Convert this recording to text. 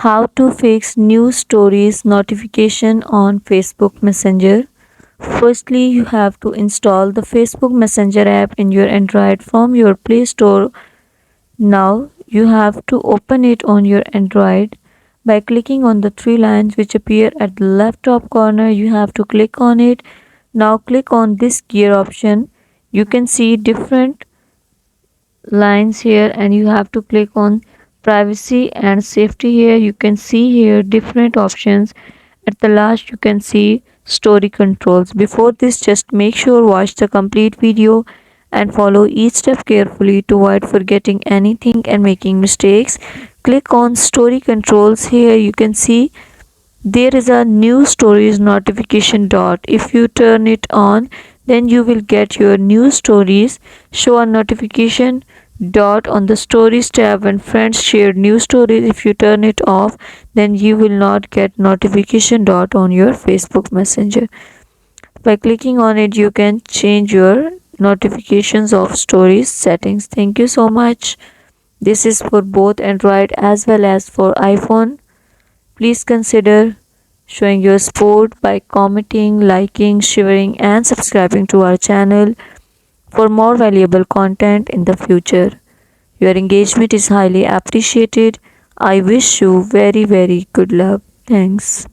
How to fix new stories notification on Facebook Messenger. Firstly, you have to install the Facebook Messenger app in your Android from your Play Store. Now, you have to open it on your Android by clicking on the three lines which appear at the left top corner. You have to click on it. Now, click on this gear option. You can see different lines here and you have to click on privacy and safety. Here you can see here different options. At the last you can see story controls. Before this, just make sure watch the complete video and follow each step carefully to avoid forgetting anything and making mistakes. Click on story controls. Here you can see there is a new stories notification dot. If you turn it on, then you will get your new stories. Show a notification dot on the stories tab when friends share new stories. If you turn it off, then you will not get notification dot on your Facebook Messenger. By clicking on it, you can change your notifications of stories settings. Thank you so much. This is for both Android as well as for iPhone. Please consider showing your support by commenting, liking, sharing, and subscribing to our channel for more valuable content in the future. Your engagement is highly appreciated. I wish you very, very good luck. Thanks.